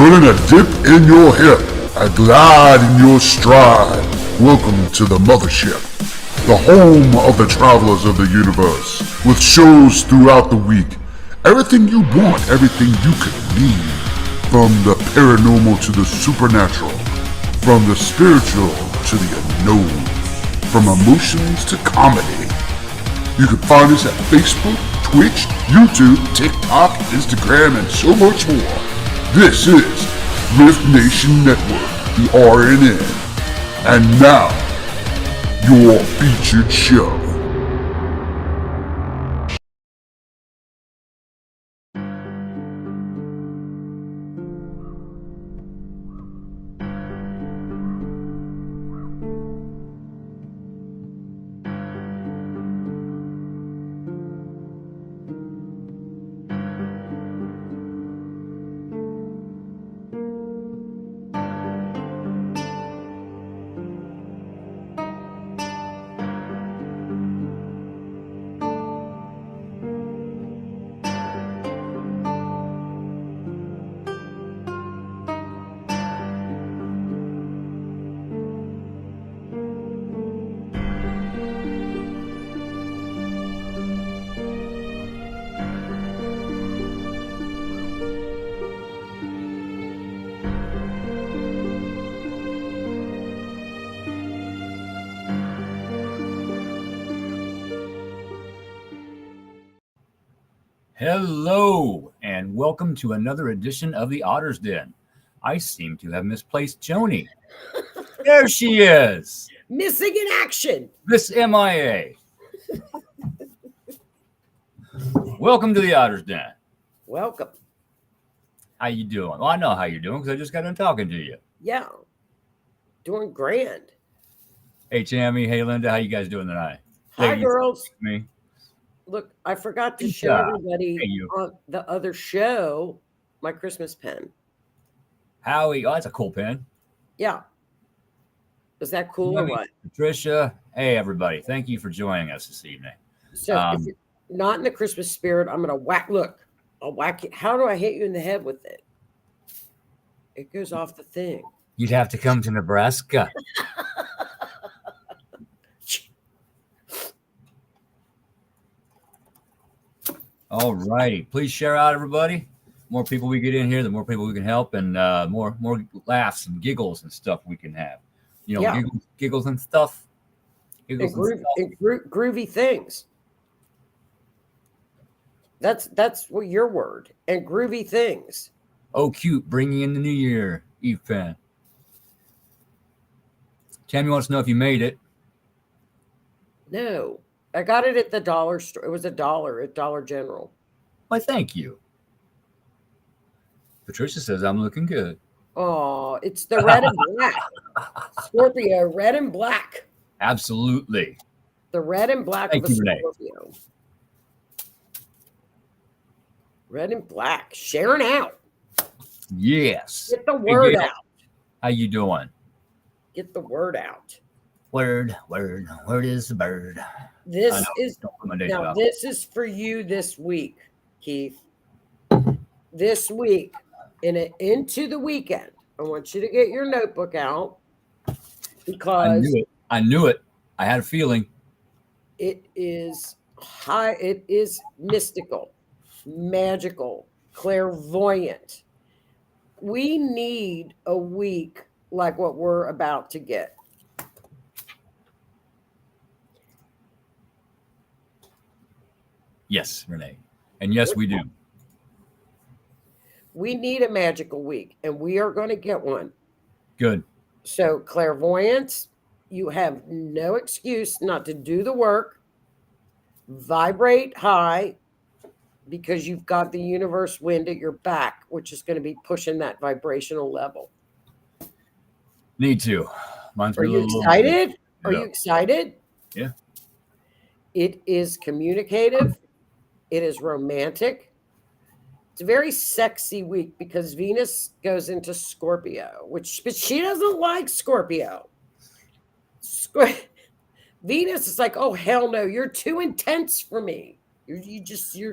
putting a dip in your hip, a glide in your stride. Welcome to the mothership, the home of the travelers of the universe, with shows throughout the week. Everything you want, everything you could need. From the paranormal to the supernatural, from the spiritual to the unknown, from emotions to comedy. You can find us at Facebook, Twitch, YouTube, TikTok, Instagram, and so much more. This is R.I.F.T Nation Network, the RNN. And now, your featured show. Hello, and welcome to another edition of the Otters Den. I seem to have misplaced Joni. There she is. Missing in action. This MIA. Welcome to the Otters Den. Welcome. How you doing? Well, I know how you're doing because I just got done talking to you. Yeah. Doing grand. Hey, Tammy. Hey, Linda. How you guys doing tonight? Hi, Ladies, girls. Me. Look, I forgot to show everybody on the other show my Christmas pen. Howie. Oh, that's a cool pen. Yeah. Is that cool or what? Patricia. Hey, everybody. Thank you for joining us this evening. So if you're not in the Christmas spirit, I'm going to whack. Look, I'll whack it. How do I hit you in the head with it? It goes off the thing. You'd have to come to Nebraska. All righty. Please share out, everybody. The more people we get in here, the more people we can help, and more laughs and giggles and stuff we can have. You know, yeah. giggles and stuff. Giggles and groovy things. That's what your word. And groovy things. Oh, cute. Bringing in the new year, Eve Penn. Tammy wants to know if you made it. No. I got it at the dollar store. It was $1 at Dollar General. Why, thank you. Patricia says I'm looking good. Oh, it's the red and black. Scorpio, red and black. Absolutely. The red and black Thank of a you, Renee. Scorpio. Red and black. Sharing out. Yes. Get the word out. How you doing? Get the word out. Word is the bird. This is for you this week, Keith. This week, into the weekend, I want you to get your notebook out because I knew it. I had a feeling. It is high. It is mystical, magical, clairvoyant. We need a week like what we're about to get. Yes, Renee. And yes, we do. We need a magical week, and we are going to get one. Good. So, clairvoyance, you have no excuse not to do the work. Vibrate high because you've got the universe wind at your back, which is going to be pushing that vibrational level. Need to. Are you excited? Are you excited? Yeah. It is communicative. It is romantic. It's a very sexy week because Venus goes into Scorpio, but she doesn't like Scorpio. Venus is like, oh, hell no, you're too intense for me. You're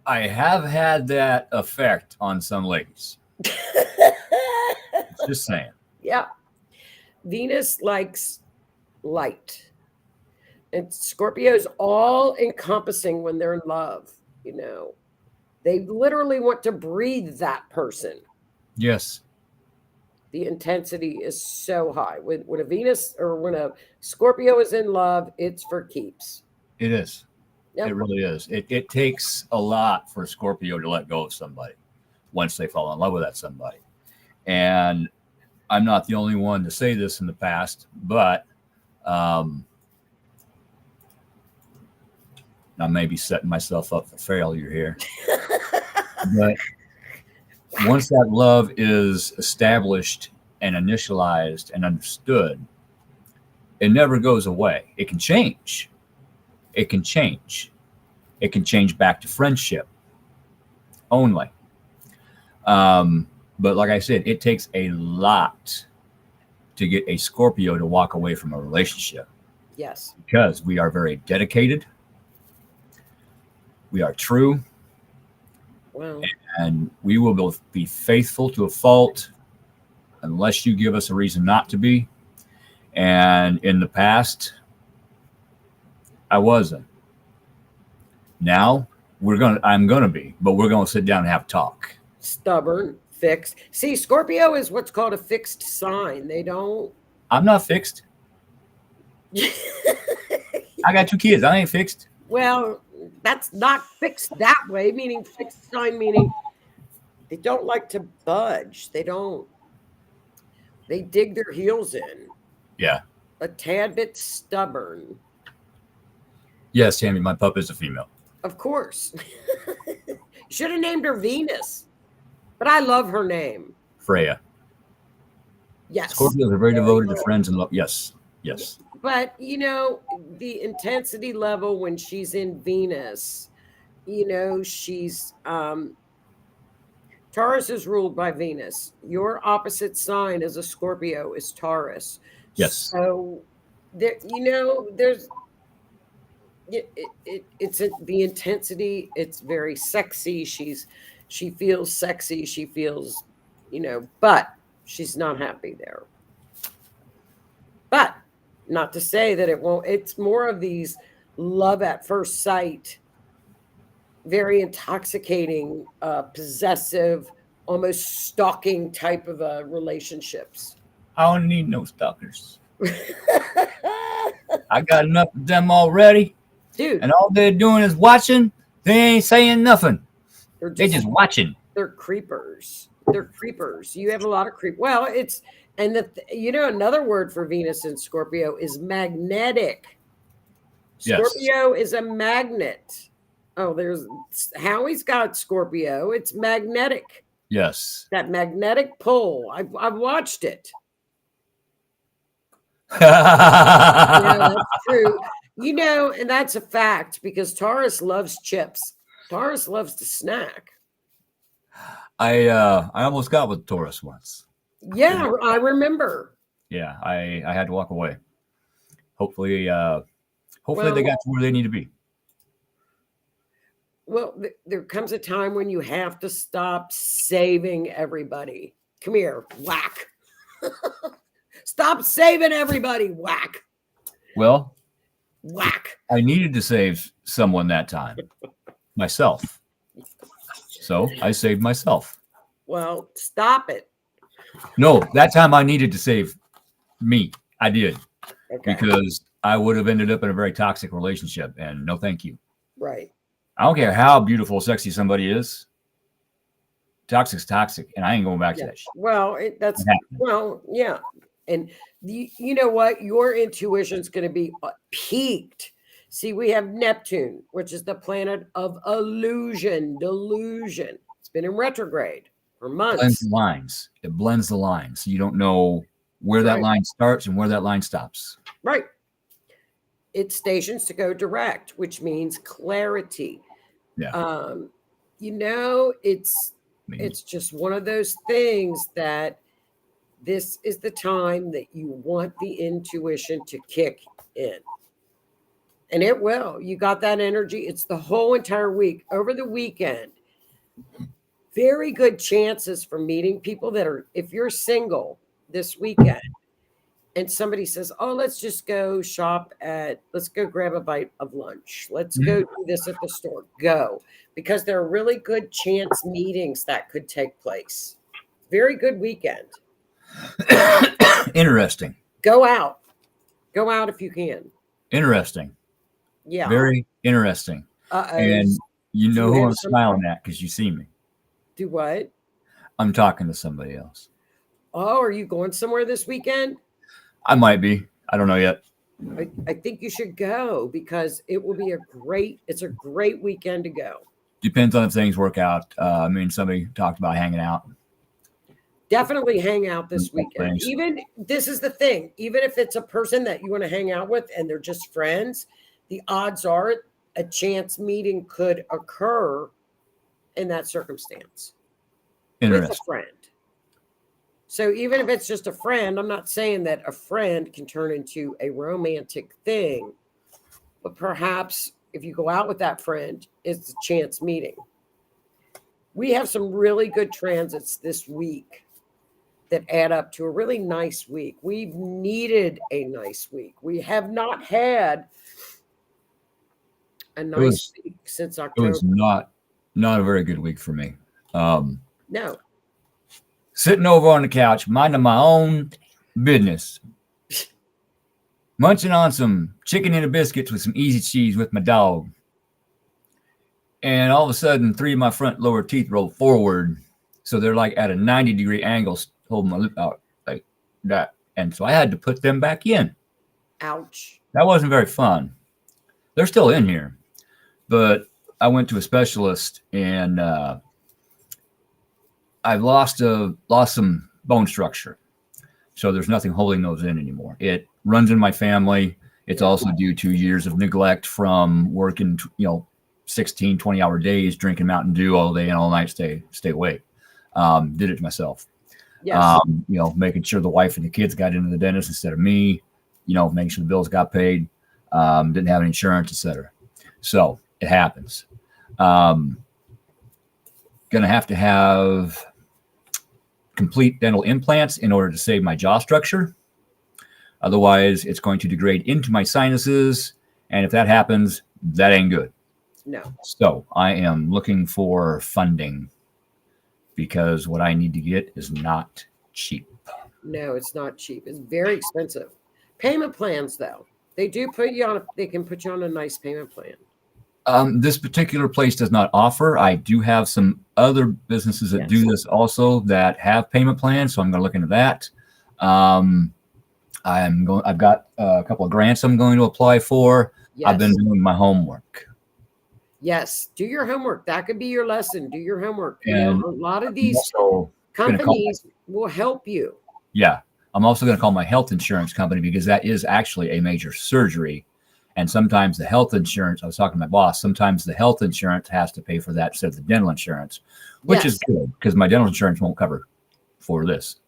I have had that effect on some ladies. Just saying. Yeah. Venus likes light. And Scorpio's all encompassing when they're in love, you know. They literally want to breathe that person. Yes. The intensity is so high. When a Venus or when a Scorpio is in love, it's for keeps. It is. Yep. It really is. It takes a lot for a Scorpio to let go of somebody once they fall in love with that somebody. And I'm not the only one to say this in the past, but I may be setting myself up for failure here. But once that love is established and initialized and understood, it never goes away. It can change. It can change. It can change back to friendship only. But like I said, it takes a lot to get a Scorpio to walk away from a relationship. Yes. Because we are very dedicated. We are true. Well, and we will both be faithful to a fault unless you give us a reason not to be. And in the past, I wasn't. Now I'm gonna be, but we're gonna sit down and have a talk. stubborn, fixed. See, Scorpio is what's called a fixed sign. They don't. I'm not fixed. I got 2 kids. I ain't fixed. Well, that's not fixed that way, meaning fixed sign, meaning they don't like to budge. They don't. They dig their heels in. Yeah. A tad bit stubborn. Yes, Tammy, my pup is a female. Of course. Should have named her Venus. But I love her name. Freya. Yes. Scorpios are very devoted to friends and love. Yes. Yes. But, you know, the intensity level when she's in Venus, you know, she's Taurus is ruled by Venus. Your opposite sign as a Scorpio is Taurus. Yes. So there, you know, there's the intensity. It's very sexy. She feels sexy. She feels, you know, but she's not happy there. But not to say that it won't. It's more of these love at first sight, very intoxicating, possessive, almost stalking type of relationships. I don't need no stalkers. I got enough of them already. Dude. And all they're doing is watching. They ain't saying nothing. They're just watching. They're creepers. They're creepers. You have a lot of creep. Well, it's, and you know, another word for Venus in Scorpio is magnetic. Scorpio is a magnet. Oh, there's Howie's got Scorpio. It's magnetic. Yes. That magnetic pull. I've watched it. Yeah, that's true. You know, and that's a fact because Taurus loves chips. Taurus loves to snack. I almost got with Taurus once. Yeah, I remember. Yeah, I had to walk away. Hopefully they got to where they need to be. Well, there comes a time when you have to stop saving everybody. Come here, whack. Stop saving everybody, whack. Well, whack. I needed to save someone that time, myself. So I saved myself. Well, stop it. No, that time I needed to save me. I did. Okay. Because I would have ended up in a very toxic relationship, and no thank you. Right. I don't care how beautiful, sexy somebody is. Toxic's toxic, and I ain't going back to that shit. Well, yeah. And you know what? Your intuition's going to be peaked. See, we have Neptune, which is the planet of illusion, delusion. It's been in retrograde for months. It blends the lines. You don't know where that line starts and where that line stops. Right. It stations to go direct, which means clarity. Yeah. You know, it's just one of those things that this is the time that you want the intuition to kick in. And it will. You got that energy. It's the whole entire week. Over the weekend, very good chances for meeting people that are, if you're single this weekend and somebody says, oh, let's just go shop let's go grab a bite of lunch. Let's go do this at the store. Go. Because there are really good chance meetings that could take place. Very good weekend. Interesting. Go out. Go out if you can. Interesting. Yeah. Very interesting. And you know who I'm smiling at because you see me. Do what? I'm talking to somebody else. Oh, are you going somewhere this weekend? I might be. I don't know yet. I think you should go because it will be it's a great weekend to go. Depends on if things work out. I mean, somebody talked about hanging out. Definitely hang out this weekend. Thanks. Even, this is the thing, even if it's a person that you want to hang out with and they're just friends, the odds are a chance meeting could occur in that circumstance with a friend. So even if it's just a friend, I'm not saying that a friend can turn into a romantic thing, but perhaps if you go out with that friend, it's a chance meeting. We have some really good transits this week that add up to a really nice week. We've needed a nice week. We have not had a nice week since October. It was not a very good week for me. No. Sitting over on the couch, minding my own business, munching on some chicken and biscuits with some easy cheese with my dog. And all of a sudden, 3 of my front lower teeth rolled forward. So they're like at a 90-degree angle, holding my lip out like that. And so I had to put them back in. Ouch. That wasn't very fun. They're still in here. But I went to a specialist and I've lost some bone structure. So there's nothing holding those in anymore. It runs in my family. It's also due to years of neglect from working, 16, 20-hour days, drinking Mountain Dew all day and all night, stay awake. Did it to myself. Yes. Making sure the wife and the kids got into the dentist instead of me, making sure the bills got paid, didn't have any insurance, etc. So it happens. Gonna have to have complete dental implants in order to save my jaw structure. Otherwise, it's going to degrade into my sinuses. And if that happens, that ain't good. No. So I am looking for funding because what I need to get is not cheap. No, it's not cheap. It's very expensive. Payment plans, though, they can put you on a nice payment plan. This particular place does not offer. I do have some other businesses that do this also that have payment plans, so I'm going to look into that. I've got a couple of grants I'm going to apply for. Yes. I've been doing my homework. Yes, do your homework. That could be your lesson. Do your homework. And a lot of these companies will help you. Yeah, I'm also going to call my health insurance company because that is actually a major surgery. And sometimes the health insurance, I was talking to my boss, sometimes the health insurance has to pay for that instead of the dental insurance, which is good because my dental insurance won't cover for this.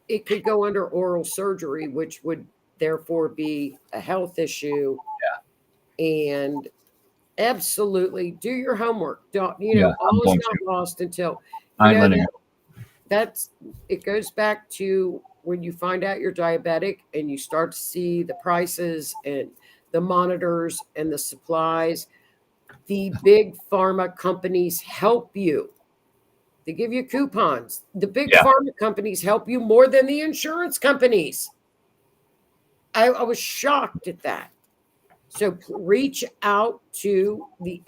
It could go under oral surgery, which would therefore be a health issue. Yeah. And absolutely do your homework. Don't, all is not lost until, it goes back to when you find out you're diabetic and you start to see the prices and the monitors and the supplies. The big pharma companies help you. They give you coupons. The big pharma companies help you more than the insurance companies. I was shocked at that. So reach out to the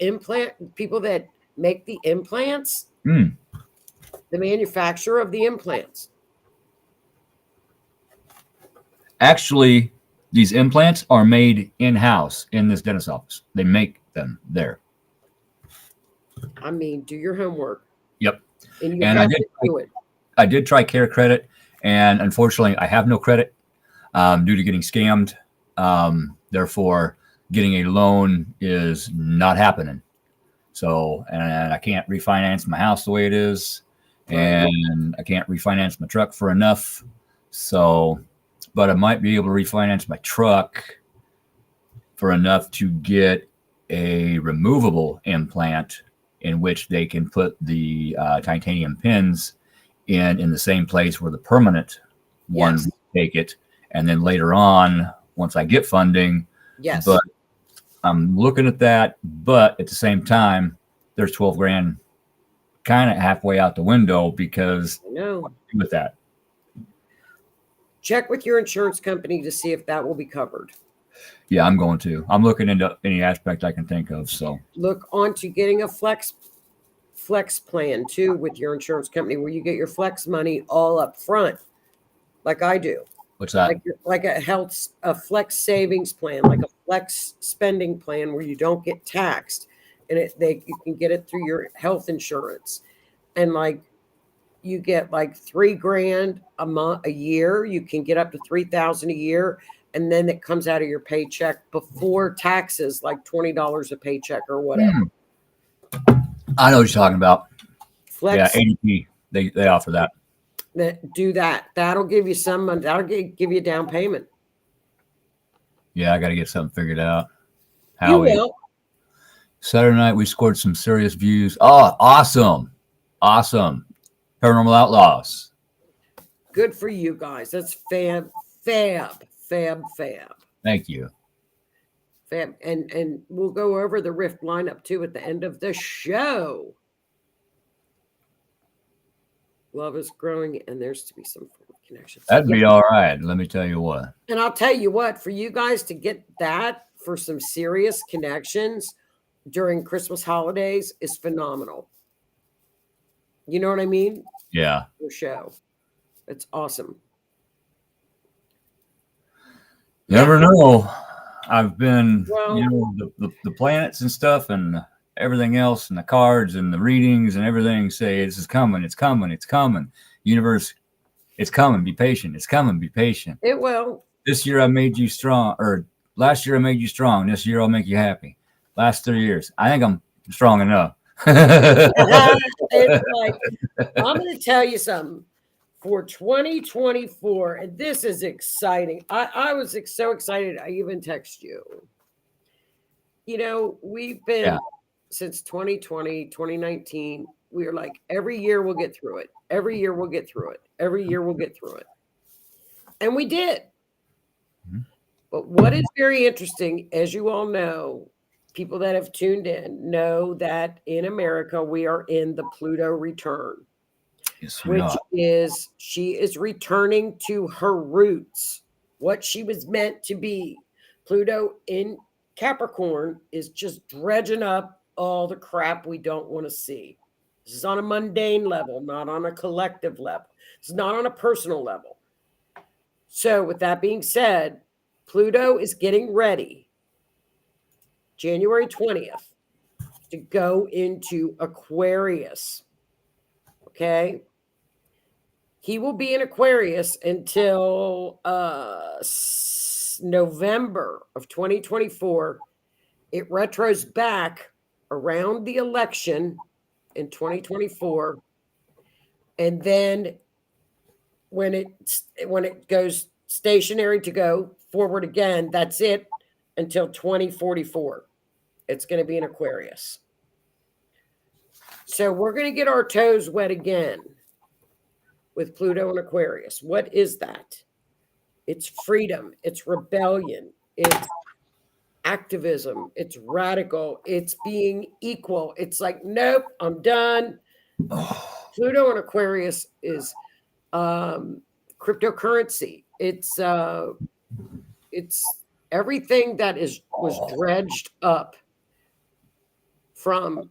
people that make the implants, the manufacturer of the implants. Actually, these implants are made in-house in this dentist office. They make them there. I mean, do your homework. Yep. And I did try Care Credit, and unfortunately, I have no credit due to getting scammed. Therefore, getting a loan is not happening. So, and I can't refinance my house the way it is, and I can't refinance my truck for enough. So, but I might be able to refinance my truck for enough to get a removable implant in which they can put the titanium pins in the same place where the permanent one Yes. take it, and then later on, once I get funding, Yes. but I'm looking at that. But at the same time, there's 12 grand kind of halfway out the window because No. with that. Check with your insurance company to see if that will be covered. Yeah, I'm going to. I'm looking into any aspect I can think of. So look onto getting a flex plan too with your insurance company, where you get your flex money all up front, like I do. what's that? Like a flex savings plan, like a flex spending plan where you don't get taxed, and you can get it through your health insurance, and like you get like $3,000 a year. You can get up to $3,000 a year, and then it comes out of your paycheck before taxes, like $20 a paycheck or whatever. I know what you're talking about. Flex, Yeah, ADP. They offer that. do that. That'll give you some money. That'll give you a down payment. Yeah, I got to get something figured out. You will. Saturday night we scored some serious views. Oh, awesome. Paranormal Outlaws. Good for you guys. That's fab. Thank you. Fab. And we'll go over the Rift lineup too at the end of the show. Love is growing, and there's to be some connections. That'd be all right. Let me tell you what. And I'll tell you what, for you guys to get that for some serious connections during Christmas holidays is phenomenal. You know what I mean? Yeah. Your show. It's awesome. Never know. I've been, the planets and stuff and everything else and the cards and the readings and everything say this is coming. It's coming. It's coming. Universe, it's coming. Be patient. It's coming. Be patient. It will. This year I made you strong, or last year I made you strong. This year I'll make you happy. Last 3 years, I think I'm strong enough. It's like, I'm going to tell you something. For 2024, and this is exciting. I was so excited. I even text you. We've been since 2020, 2019. We are like, every year we'll get through it. Every year we'll get through it. Every year we'll get through it. And we did. Mm-hmm. But what is very interesting, as you all know, people that have tuned in know that in America, we are in the Pluto return. She is returning to her roots, what she was meant to be. Pluto in Capricorn is just dredging up all the crap we don't want to see. This is on a mundane level, not on a collective level. It's not on a personal level. So with that being said, Pluto is getting ready January 20th to go into Aquarius. Okay. He will be in Aquarius until November of 2024. It retros back around the election in 2024. And then when it goes stationary to go forward again, that's it until 2044. It's going to be in Aquarius. So we're going to get our toes wet again with Pluto and Aquarius. What is that? It's freedom. It's rebellion. It's activism. It's radical. It's being equal. It's like, nope, I'm done. Pluto and Aquarius is cryptocurrency. It's everything that was dredged up from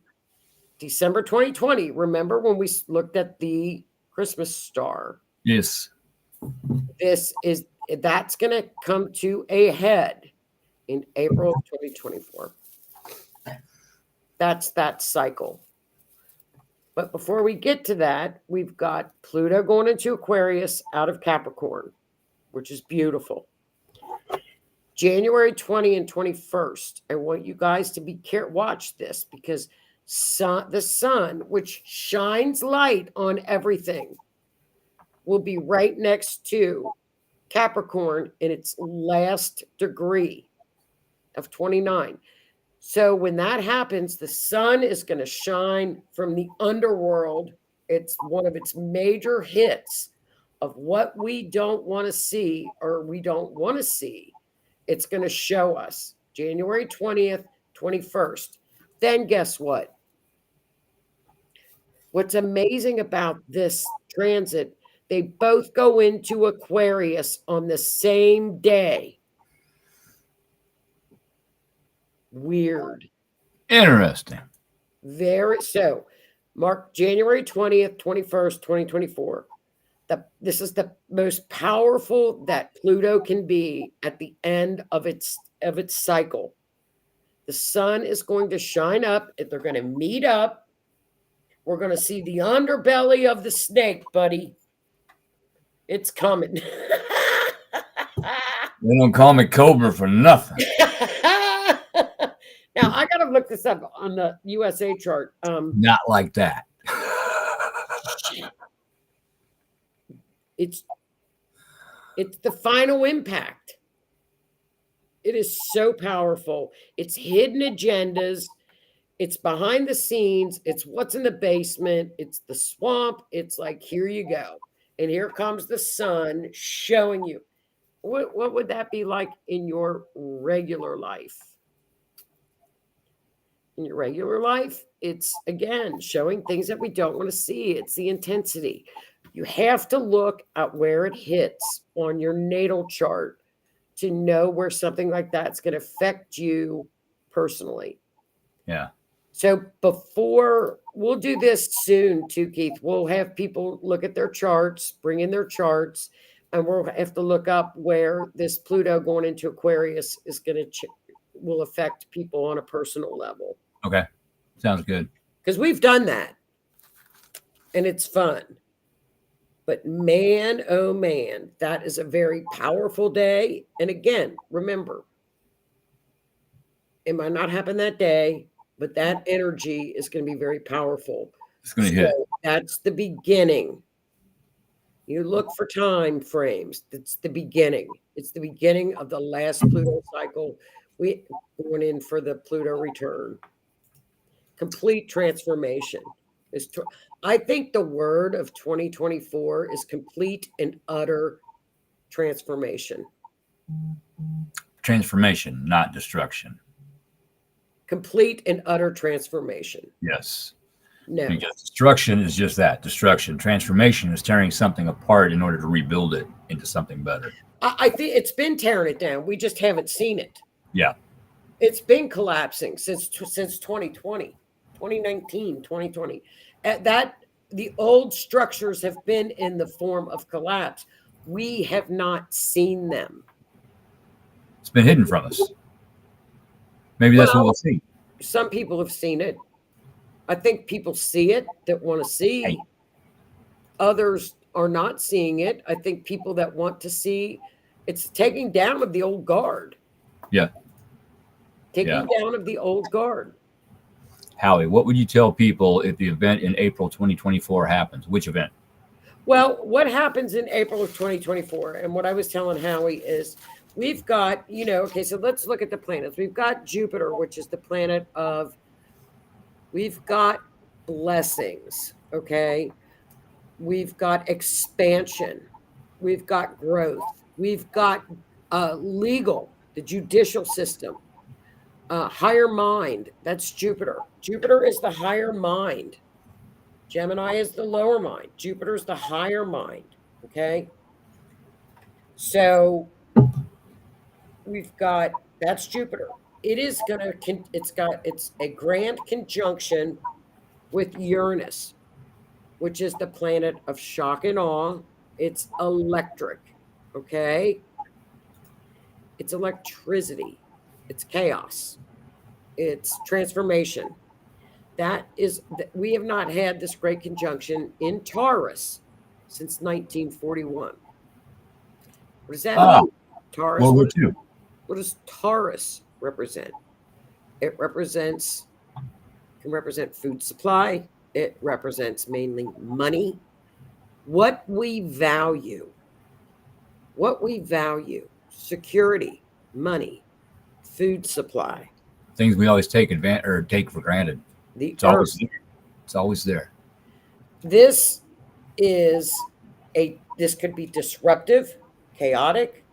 December 2020. Remember when we looked at the Christmas star? Yes. That's going to come to a head in April of 2024. That's that cycle. But before we get to that, we've got Pluto going into Aquarius out of Capricorn, which is beautiful. January 20 and 21st. I want you guys to watch this, because the sun, which shines light on everything, will be right next to Capricorn in its last degree of 29. So when that happens, the sun is going to shine from the underworld. It's one of its major hits of what we don't want to see or we don't want to see. It's going to show us January 20th, 21st. Then guess what? What's amazing about this transit, they both go into Aquarius on the same day. Weird. Interesting. Very so. Mark January 20th, 21st, 2024. This is the most powerful that Pluto can be at the end of its cycle. The sun is going to shine up. They're going to meet up. We're going to see the underbelly of the snake, buddy. It's coming. They don't call me Cobra for nothing. Now I gotta look this up on the USA chart. Not like that. It's the final impact. It is so powerful. It's hidden agendas. It's behind the scenes. It's what's in the basement. It's the swamp. It's like, here you go. And here comes the sun showing you. What would that be like in your regular life? In your regular life, it's again showing things that we don't want to see. It's the intensity. You have to look at where it hits on your natal chart to know where something like that's going to affect you personally. Yeah. So before we'll do this soon too, Keith, we'll have people look at their charts, bring in their charts, and we'll have to look up where this Pluto going into Aquarius is going to will affect people on a personal level. Okay. Sounds good. Because we've done that. And it's fun. But man, oh man, that is a very powerful day. And again, remember, it might not happen that day, but that energy is going to be very powerful. It's going to hit. That's the beginning. You look for time frames. It's the beginning. It's the beginning of the last Pluto cycle. We went in for the Pluto return. Complete transformation. I think the word of 2024 is complete and utter transformation. Transformation, not destruction. Complete and utter transformation. Yes. No. Because destruction is just that, destruction. Transformation is tearing something apart in order to rebuild it into something better. I think it's been tearing it down. We just haven't seen it. Yeah. It's been collapsing since 2020, 2019, 2020. The old structures have been in the form of collapse. We have not seen them. It's been hidden from us. Maybe that's what we'll see. Some people have seen it. I think people see it that want to see. Hey. Others are not seeing it. I think people that want to see, it's taking down of the old guard. Yeah. Taking down of the old guard. Howie, what would you tell people if the event in April 2024 happens? Which event? Well, what happens in April of 2024? And what I was telling Howie is we've got, okay, so let's look at the planets. We've got Jupiter, which is the planet of, we've got blessings, okay? We've got expansion. We've got growth. We've got legal, the judicial system. Higher mind, that's Jupiter. Jupiter is the higher mind. Gemini is the lower mind. Jupiter is the higher mind. Okay. So that's Jupiter. It's a grand conjunction with Uranus, which is the planet of shock and awe. It's electric. Okay. It's electricity. It's chaos. It's transformation. We have not had this great conjunction in Taurus since 1941. What does that mean? Taurus. World War II. What does Taurus represent? It can represent food supply. It represents mainly money. What we value, security, money, food supply. things we always take advantage or take for granted. The It's always earth. there. It's always there. This is this could be disruptive, chaotic.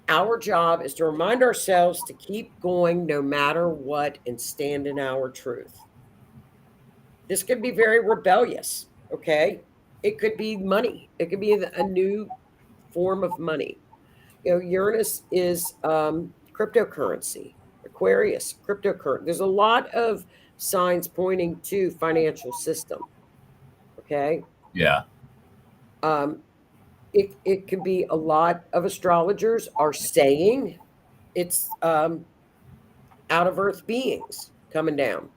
Our job is to remind ourselves to keep going no matter what and stand in our truth. This could be very rebellious, okay? It could be money. It could be a new form of money. Uranus is cryptocurrency, Aquarius, cryptocurrency. There's a lot of signs pointing to financial system, okay? Yeah. It could be a lot of astrologers are saying it's out of earth beings coming down.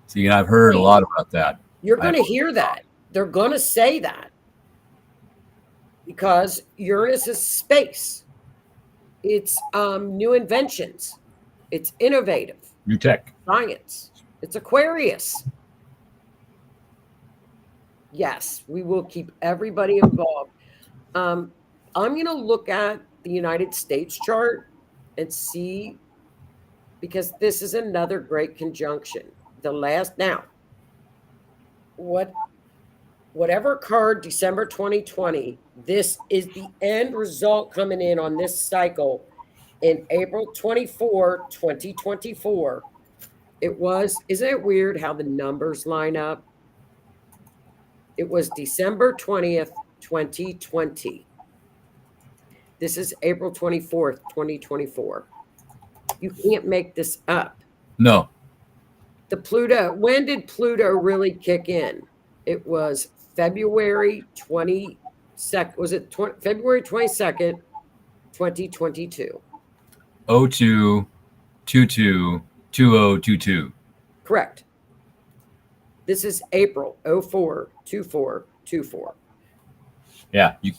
See, I've heard a lot about that. You're going to hear that. They're going to say that because Uranus is space. It's new inventions. It's innovative. New tech. Science. It's Aquarius. Yes, we will keep everybody involved. I'm going to look at the United States chart and see, because this is another great conjunction. The last now, whatever occurred December 2020, this is the end result coming in on this cycle in April 24, 2024. Isn't it weird how the numbers line up? It was December 20th, 2020. This is April 24th, 2024. You can't make this up. No. When did Pluto really kick in? It was February 22nd. Was it February 22nd, 2022? 02222022. Correct. This is April 042424. Yeah, you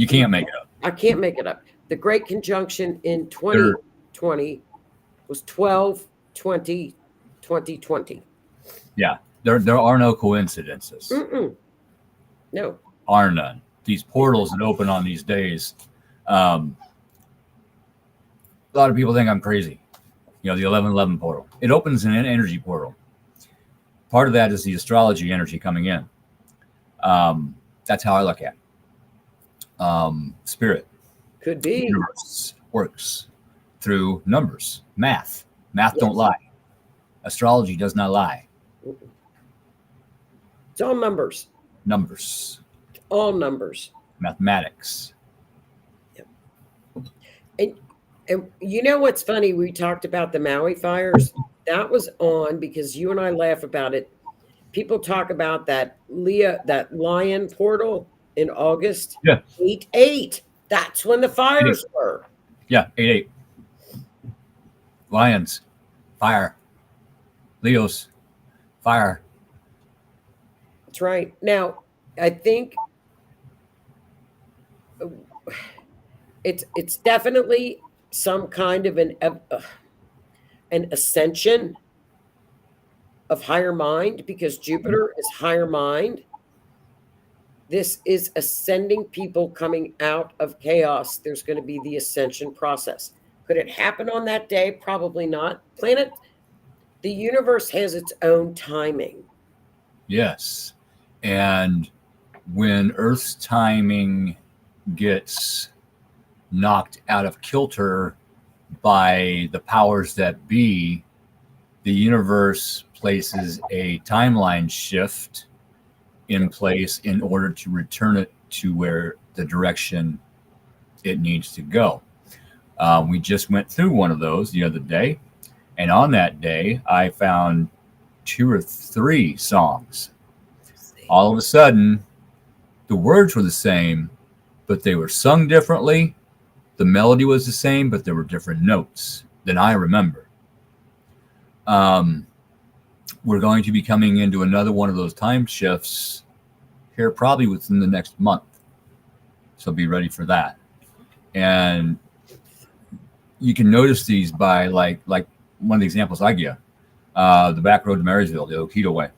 can't make it up. I can't make it up. The Great Conjunction in 2020 was 12/20/2020. Yeah, there are no coincidences. No. Are none. These portals that open on these days, a lot of people think I'm crazy. The 1111 portal. It opens an energy portal. Part of that is the astrology energy coming in. That's how I look at it. Spirit. Could be. Universe works through numbers, math. Math don't lie. Astrology does not lie. It's all numbers. Numbers. All numbers. Mathematics. Yep. And you know what's funny? We talked about the Maui fires. That was on because you and I laugh about it. People talk about that lion portal in August. Yeah. 8/8. That's when the fires were. Yeah, 8/8. Lions, fire. Leos, fire. That's right. Now, I think it's definitely some kind of an ascension of higher mind, because Jupiter is higher mind. This is ascending people coming out of chaos. There's going to be the ascension process. Could it happen on that day? Probably not. The universe has its own timing. Yes. And when Earth's timing gets knocked out of kilter by the powers that be, the universe places a timeline shift in place in order to return it to where the direction it needs to go. We just went through one of those the other day, and on that day I found 2 or 3 songs. All of a sudden the words were the same, but they were sung differently. The melody was the same, but there were different notes than I remember. We're going to be coming into another one of those time shifts here probably within the next month. So be ready for that. And you can notice these by like one of the examples I give, the back road to Marysville, the Oquito Way.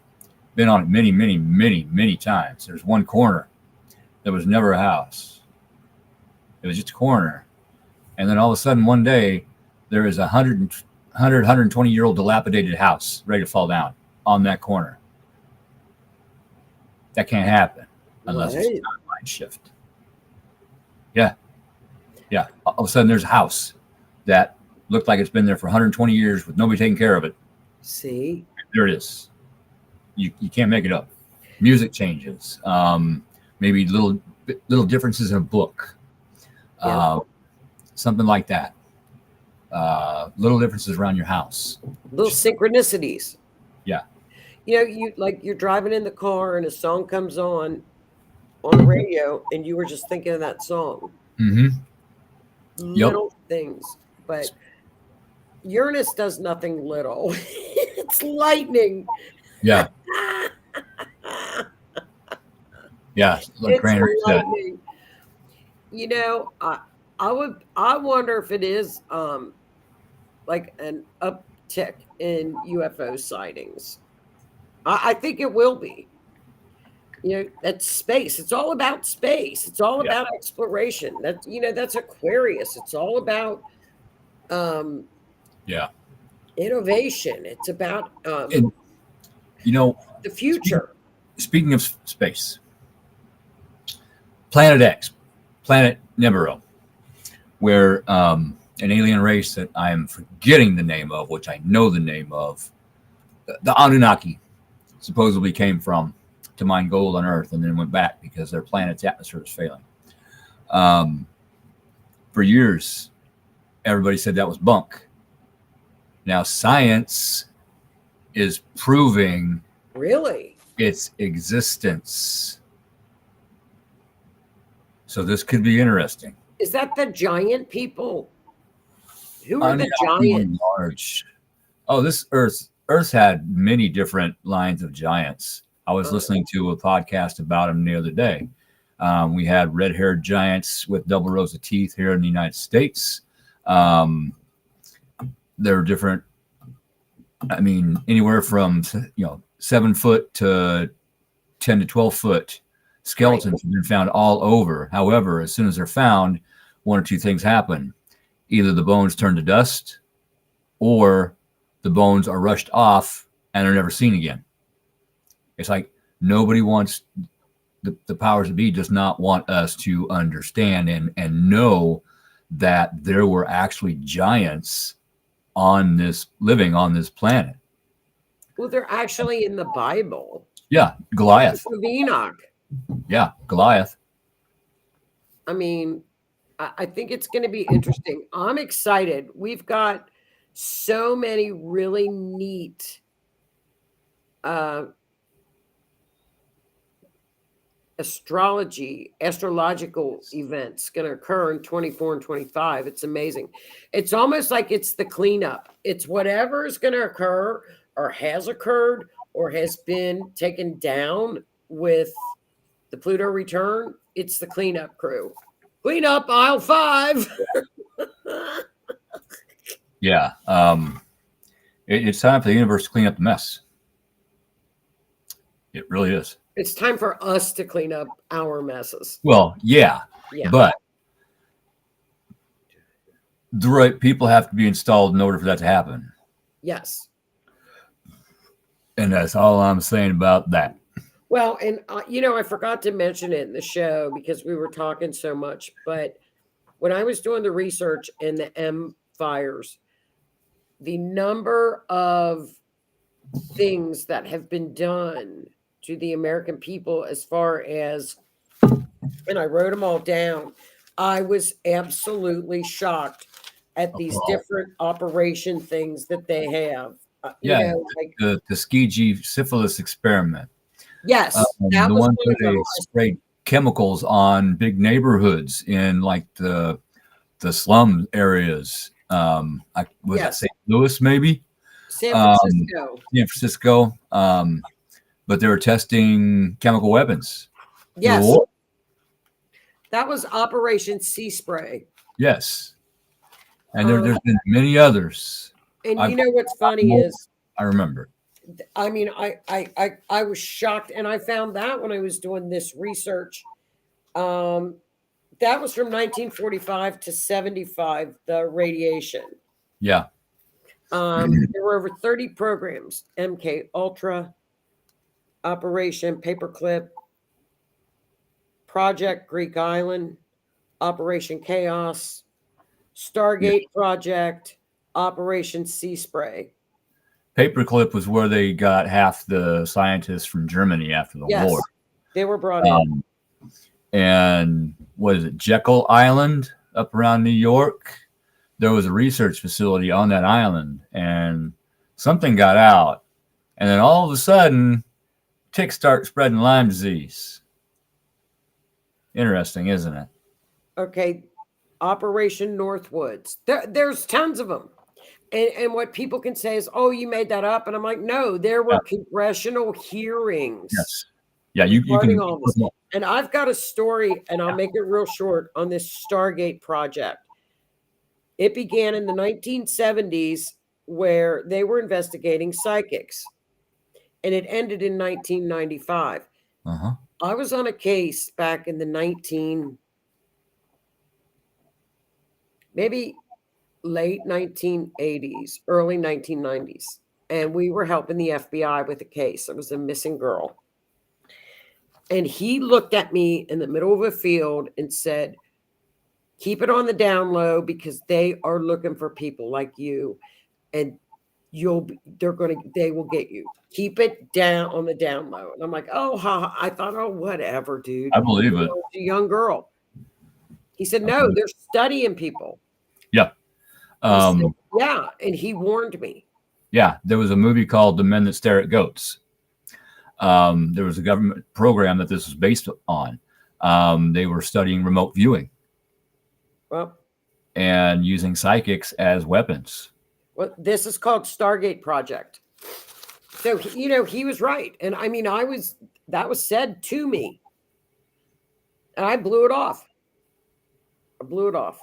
Been on it many, many, many, many times. There's one corner. There was never a house. It was just a corner. And then all of a sudden one day there is 100 120-year-old dilapidated house ready to fall down on that corner. That can't happen unless it's a Right. timeline shift. Yeah. Yeah. All of a sudden, there's a house that looked like it's been there for 120 years with nobody taking care of it. See? There it is. You can't make it up. Music changes. Maybe little differences in a book. Yeah. Something like that. Little differences around your house. Little synchronicities. Yeah. You're driving in the car and a song comes on the radio and you were just thinking of that song. Mm-hmm. Yep. Little things. But Uranus does nothing little. It's lightning. Yeah. Yeah. Like It's Granny said. lightning. I wonder if it is like an uptick in UFO sightings. I think it will be. That's space. It's all about space. It's all Yeah. about exploration. That's Aquarius. It's all about Yeah. innovation. It's about And the future. speaking of space, Planet X, Planet Nibiru, where an alien race that I am forgetting the name of, which I know the name of, the Anunnaki, supposedly came from to mine gold on Earth and then went back because their planet's atmosphere was failing. For years, everybody said that was bunk. Now science is proving Really? its existence. So this could be interesting. Is that the giant people? Who are the Anunnaki giants? large. Oh, this Earth had many different lines of giants. I was listening to a podcast about them the other day. We had red-haired giants with double rows of teeth here in the United States. They're different. I mean, anywhere from 7 foot to 10 to 12 foot skeletons have been found all over. However, as soon as they're found, one or two things happen. Either the bones turn to dust, or the bones are rushed off and are never seen again. It's like nobody wants, the powers that be does not want us to understand and know that there were actually giants living on this planet. Well, they're actually in the Bible. Yeah, Goliath. Of Enoch. Yeah, Goliath. I mean, I think it's going to be interesting. I'm excited. We've got so many really neat astrological events going to occur in 24 and 25. It's amazing. It's almost like it's the cleanup. It's whatever is going to occur or has occurred or has been taken down with the Pluto return. It's the cleanup crew. Clean up aisle 5. Yeah. It's time for the universe to clean up the mess. It really is. It's time for us to clean up our messes. Well, yeah. But the right people have to be installed in order for that to happen. Yes. And that's all I'm saying about that. Well, and I forgot to mention it in the show because we were talking so much. But when I was doing the research in the M fires, the number of things that have been done to the American people as far as, and I wrote them all down, I was absolutely shocked at these different operation things that they have. Like the Tuskegee syphilis experiment. Yes, that the was one where they sprayed chemicals on big neighborhoods in like the slum areas. That St. Louis, maybe San Francisco. But they were testing chemical weapons. Yes, that was Operation Sea Spray. Yes, and there's been many others. And what's funny is I remember. I mean, I was shocked, and I found that when I was doing this research. That was from 1945 to 75, the radiation. Yeah. There were over 30 programs: MK Ultra, Operation Paperclip, Project Greek Island, Operation Chaos, Stargate Project, Operation Sea Spray. Paperclip was where they got half the scientists from Germany after the Yes, war. they were brought in. And what is it, Jekyll Island up around New York? There was a research facility on that island, and something got out. And then all of a sudden, ticks start spreading Lyme disease. Interesting, isn't it? Okay, Operation Northwoods. There's tons of them. And what people can say is, oh, you made that up. And I'm like, no, there were congressional hearings. Yes. Yeah, you can. All this. And I've got a story, and I'll make it real short, on this Stargate project. It began in the 1970s where they were investigating psychics, and it ended in 1995. I was on a case back in the maybe late 1980s, early 1990s. And we were helping the FBI with a case. It was a missing girl. And he looked at me in the middle of a field and said, keep it on the down low because they are looking for people like you. And they will get you. Keep it down on the down low. And I'm like, oh, I thought, oh, whatever, dude. I believe it. A young girl. He said, no, they're studying people. Yeah. Said, yeah. And he warned me. Yeah. There was a movie called The Men That Stare at Goats. There was a government program that this was based on. They were studying remote viewing. Well, and using psychics as weapons. Well, this is called Stargate Project. So, he was right. And I mean, that was said to me. And I blew it off. Which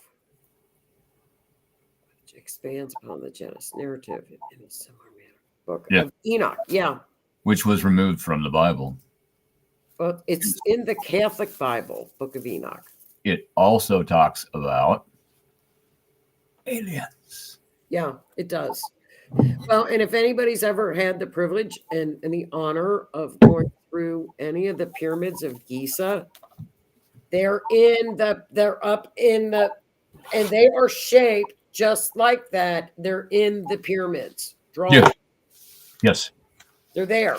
expands upon the Genesis narrative in a similar manner. Book of Enoch. Yeah. Which was removed from the Bible. Well, it's in the Catholic Bible, Book of Enoch. It also talks about aliens. Yeah, it does. Well, and if anybody's ever had the privilege and the honor of going through any of the pyramids of Giza, they're up in the, and they are shaped just like that. They're in the pyramids. Drawn. Yeah. Yes. They're there.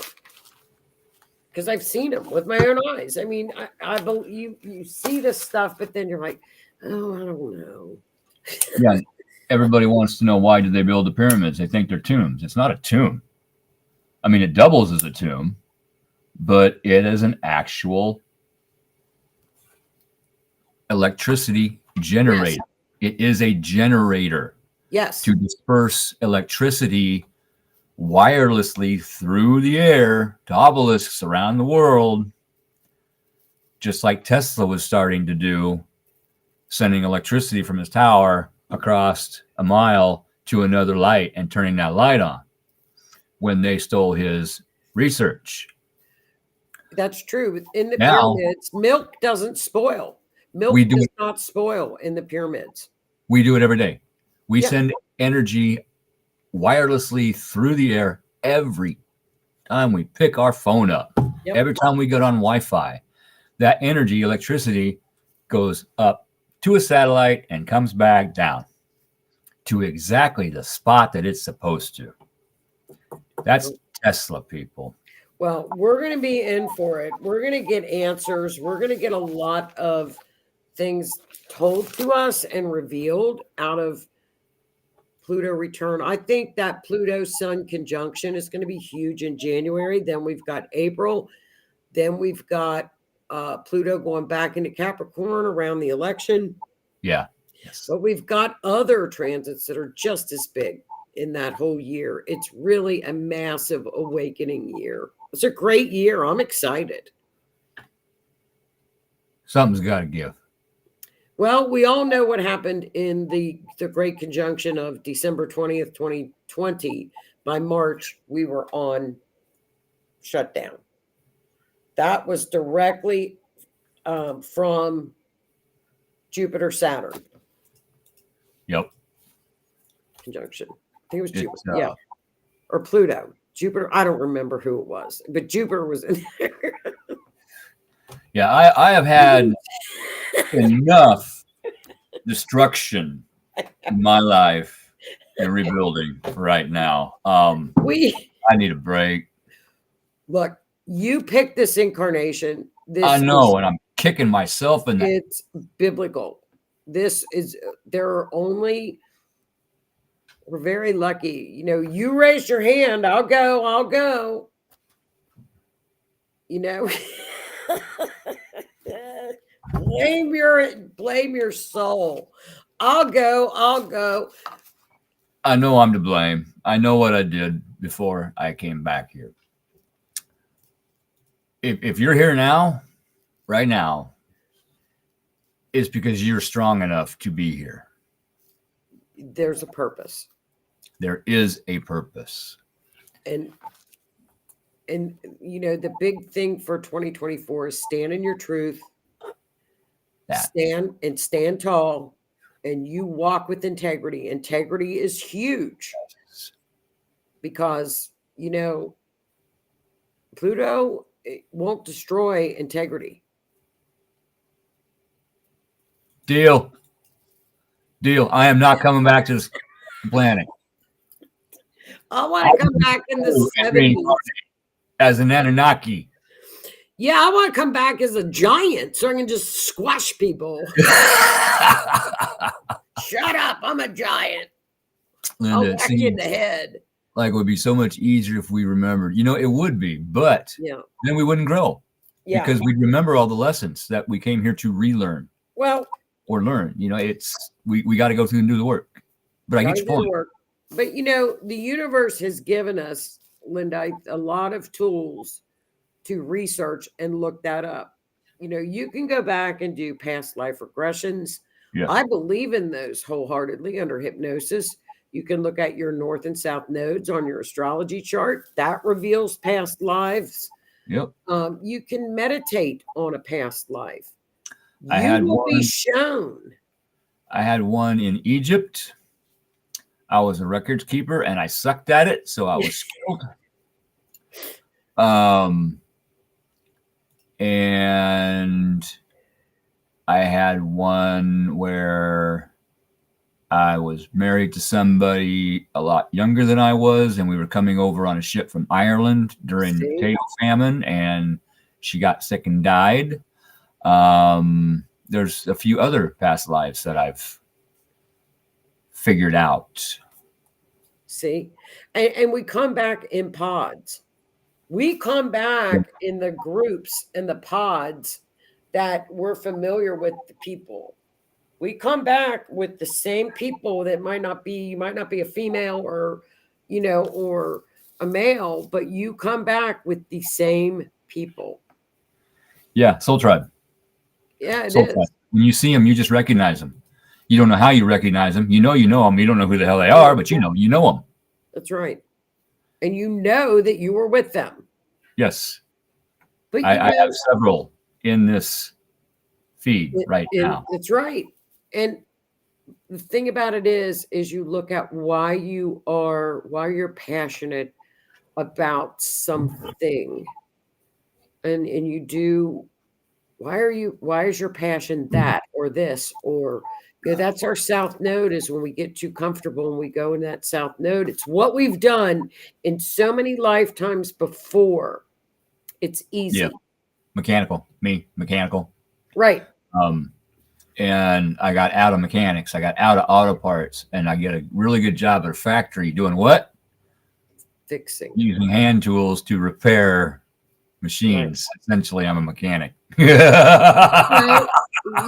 Because I've seen them with my own eyes. I mean, I believe you see this stuff, but then you're like, oh, I don't know. Yeah. Everybody wants to know, why did they build the pyramids? They think they're tombs. It's not a tomb. I mean, it doubles as a tomb, but it is an actual electricity generator. Yes. It is a generator. Yes. To disperse electricity wirelessly through the air to obelisks around the world, just like Tesla was starting to do, sending electricity from his tower across a mile to another light and turning that light on when they stole his research. That's true. In the pyramids, milk doesn't spoil. Milk does not spoil in the pyramids. We do it every day. We send energy wirelessly through the air every time we pick our phone up. Yep. Every time we get on Wi-Fi, that energy, electricity, goes up to a satellite and comes back down to exactly the spot that it's supposed to. That's Tesla, people. Well, we're going to be in for it. We're going to get answers. We're going to get a lot of things told to us and revealed out of Pluto return. I think that Pluto-Sun conjunction is going to be huge in January. Then we've got April. Then we've got Pluto going back into Capricorn around the election. Yeah. Yes. But we've got other transits that are just as big in that whole year. It's really a massive awakening year. It's a great year. I'm excited. Something's got to give. Well, we all know what happened in the great conjunction of December 20th, 2020. By March, we were on shutdown. That was directly from Jupiter, Saturn. Yep. Conjunction. think it was It's, Jupiter. Yeah. Or Pluto. Jupiter. I don't remember who it was, but Jupiter was in there. Yeah, I have had enough destruction in my life and rebuilding right now. I need a break. Look, you picked this incarnation. I know, and I'm kicking myself in the. It's biblical. This is, there are only, we're very lucky. You know, you raise your hand, I'll go. You know, blame your soul. I'll go. I know I'm to blame. I know what I did before I came back here. If you're here now, right now, it's because you're strong enough to be here. There's a purpose. There is a purpose. And you know, the big thing for 2024 is stand in your truth. Stand tall, and you walk with integrity. Integrity is huge because, you know, Pluto won't destroy integrity. Deal. I am not coming back to this planet. I want to come back in the 70s. As an Anunnaki. Yeah, I want to come back as a giant so I can just squash people. Shut up, I'm a giant. Linda, I'll whack you in the head. Like it would be so much easier if we remembered. You know, it would be, but then we wouldn't grow. Yeah. Because we'd remember all the lessons that we came here to relearn. Well, or learn. You know, it's we got to go through and do the work. But I get your point. But you know, the universe has given us, Linda, a lot of tools to research and look that up. You know, you can go back and do past life regressions. Yeah. I believe in those wholeheartedly under hypnosis. You can look at your north and south nodes on your astrology chart. That reveals past lives. Yep. You can meditate on a past life. You will be shown. I had one in Egypt. I was a records keeper and I sucked at it, so I was skilled. And I had one where I was married to somebody a lot younger than I was, and we were coming over on a ship from Ireland during the potato famine, and she got sick and died. There's a few other past lives that I've figured out. See, and we come back in pods. We come back in the groups and the pods that we're familiar with the people. We come back with the same people that might not be a female or, you know, or a male, but you come back with the same people. Yeah, Soul Tribe. Yeah, it is. Tribe. When you see them, you just recognize them. You don't know how you recognize them. You know them. You don't know who the hell they are, but you know them. That's right. And you know that you were with them. Yes. But I have several in this feed now. That's right. And the thing about it is you look at why you're passionate about something. And you do, why is your passion that or this or, you know, that's our south node is when we get too comfortable and we go in that south node. It's what we've done in so many lifetimes before. It's easy. Yeah. Mechanical. Right. And I got out of mechanics. I got out of auto parts, and I get a really good job at a factory doing what? Fixing. Using hand tools to repair machines. Right. Essentially, I'm a mechanic. Well,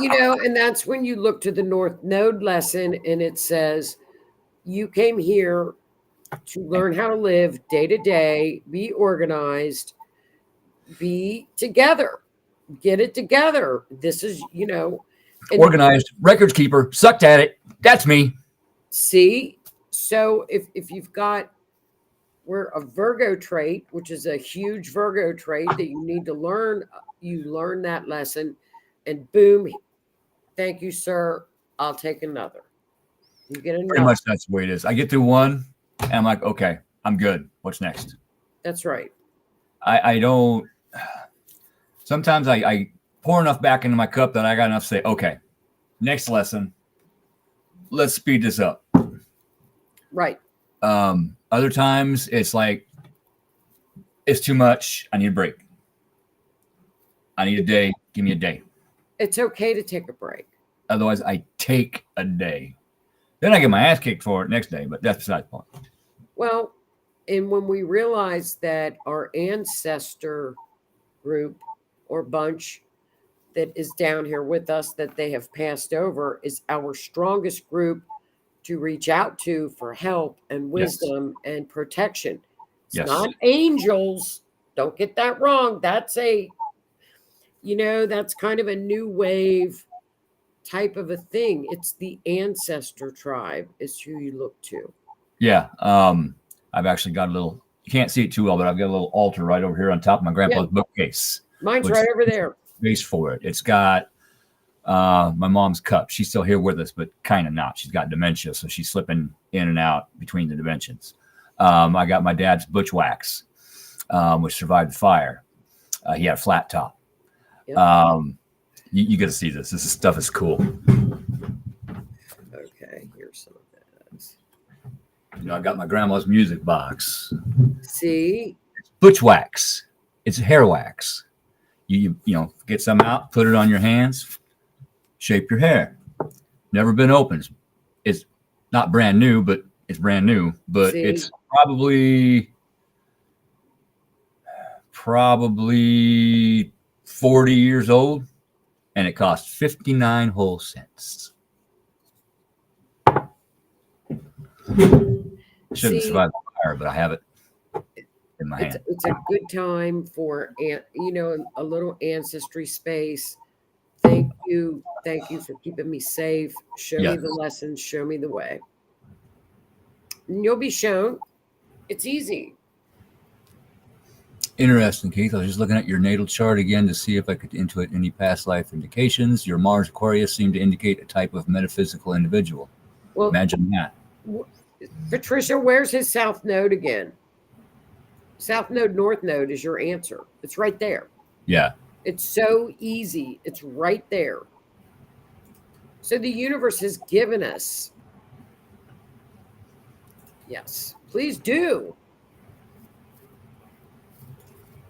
you know, and that's when you look to the North Node lesson, and it says, you came here to learn how to live day to day, be organized, be together, get it together. This is, you know, organized records keeper, sucked at it. That's me. See, so if you've got, we're a Virgo trait, which is a huge Virgo trait that you need to learn. You learn that lesson, and boom, thank you, sir. I'll take another. You get another. Pretty much that's the way it is. I get through one, And I'm like, okay, I'm good. What's next? That's right. I don't. Sometimes I pour enough back into my cup that I got enough to say, okay, next lesson. Let's speed this up. Right. Other times it's like, it's too much. I need a break. I need a day. Give me a day. It's okay to take a break. Otherwise, I take a day. Then I get my ass kicked for it next day, but that's besides the point. Well, and when we realize that our ancestor group or bunch that is down here with us that they have passed over is our strongest group to reach out to for help and wisdom and protection. It's not angels. Don't get that wrong. That's that's kind of a new wave type of a thing. It's the ancestor tribe is who you look to. Yeah. I've actually got a little, you can't see it too well, but I've got a little altar right over here on top of my grandpa's bookcase. Mine's right over there. Space for it. It's got my mom's cup. She's still here with us, but kind of not. She's got dementia, so she's slipping in and out between the dimensions. I got my dad's butch wax, which survived the fire. He had a flat top. Yep. You got to see this. This stuff is cool. Okay, here's some of that. I got my grandma's music box. See? It's butch wax. It's hair wax. You get some out, put it on your hands, shape your hair. Never been opened. It's not brand new, but it's brand new. But See? It's probably 40 years old, and it cost 59 whole cents. Shouldn't survive the fire, but I have it in my hand. It's a good time for a little ancestry space. Thank you for keeping me safe. Show me the lessons. Show me the way. And you'll be shown. It's easy. Interesting, Keith. I was just looking at your natal chart again to see if I could intuit any past life indications. Your Mars Aquarius seemed to indicate a type of metaphysical individual. Well, imagine that. Patricia, where's his South Node again? South Node, North Node is your answer. It's right there. Yeah. It's so easy. It's right there. So the universe has given us. Yes, please do.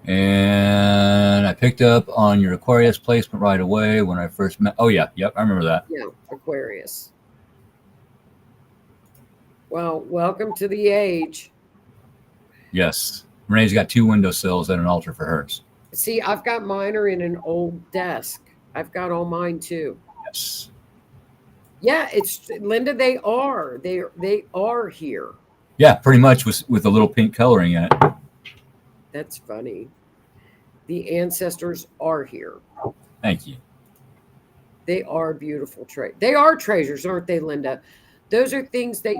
And I picked up on your Aquarius placement right away when I first met. Oh, yeah. Yep. I remember that. Yeah. Aquarius. Well, welcome to the age. Yes. Renee's got 2 windowsills and an altar for hers. See, I've got mine are in an old desk. I've got all mine too. Yes. Yeah, it's Linda. They are here. Yeah, pretty much with a little pink coloring in it. That's funny. The ancestors are here. Thank you. They are beautiful They are treasures, aren't they, Linda? Those are things that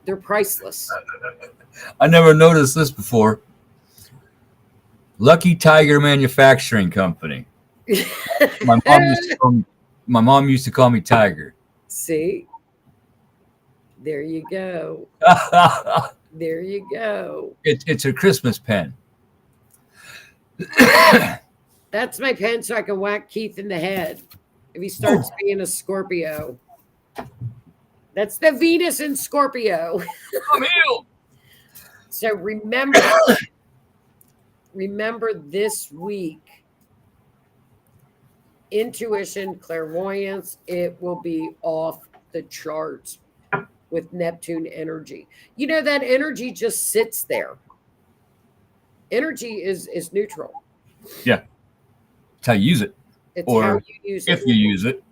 they're priceless. I never noticed this before. Lucky Tiger Manufacturing Company. My mom used to call me Tiger. See? There you go. There you go. It's a Christmas pen. That's my pen so I can whack Keith in the head if he starts being a Scorpio. That's the Venus in Scorpio. I'm healed. So remember this week, intuition, clairvoyance, it will be off the charts with Neptune energy. That energy just sits there. Energy is neutral. Yeah. It's how you use it. It's how you use it. If you use it.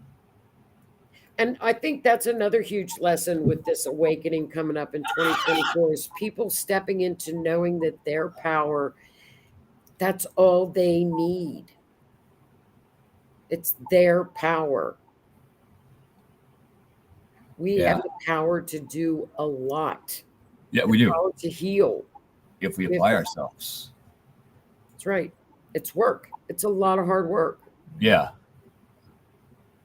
And I think that's another huge lesson with this awakening coming up in 2024 is people stepping into knowing that their power, that's all they need. It's their power. We have the power to do a lot. Yeah, we do. Power to heal. If we apply ourselves. That's right. It's work. It's a lot of hard work. Yeah.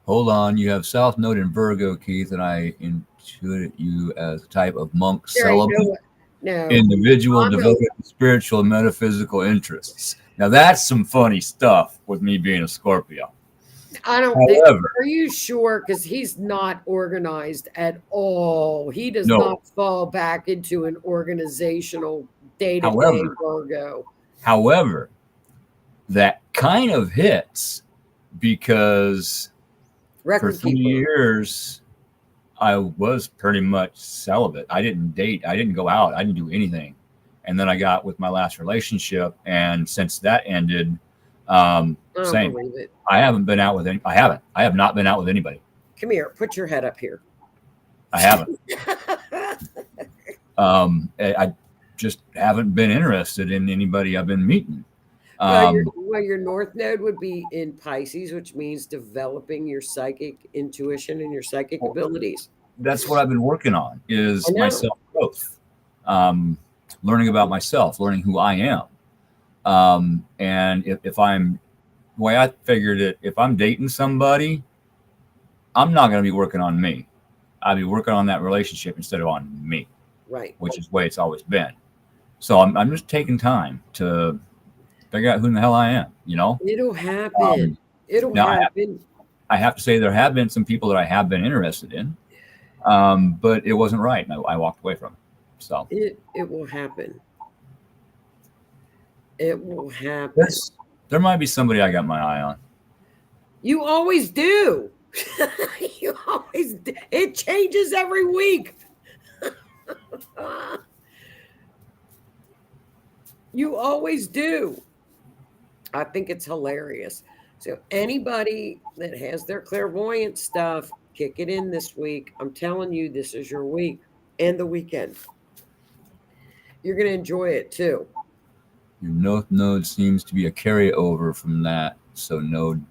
Hold on. You have South Node in Virgo, Keith, and I intuit you as a type of monk There ain't celibate, no. individual I'm a, devoted to spiritual and metaphysical interests. Now that's some funny stuff with me being a Scorpio. I don't think. However, Are you sure? Because he's not organized at all. He does no. not fall back into an organizational day-to-day However, Virgo. however, that kind of hits because for Record 3 keeper. years I was pretty much celibate. I didn't date. I didn't go out. I didn't do anything. And then I got with my last relationship, and since that ended, I don't same. believe it. I haven't been out with any. I haven't. I have not been out with anybody. Come here. Put your head up here. I haven't. I just haven't been interested in anybody I've been meeting. Well, your North Node would be in Pisces, which means developing your psychic intuition and your psychic abilities. That's what I've been working on is I know. my self growth, learning about myself, learning who I am. And if I'm the way I figured it, if I'm dating somebody, I'm not going to be working on me. I'll be working on that relationship instead of on me, Right. which is the way it's always been. So I'm just taking time to figure out who in the hell I am, you know? It'll happen. It'll now happen. I have to say there have been some people that I have been interested in, but it wasn't right. And I walked away from it. So It will happen. It will happen. there might be somebody I got my eye on. You always do. You always do. It changes every week. You always do. I think it's hilarious. So anybody that has their clairvoyant stuff, kick it in this week. I'm telling you, this is your week and the weekend. You're going to enjoy it too. Your North Node seems to be a carryover from that. So Node.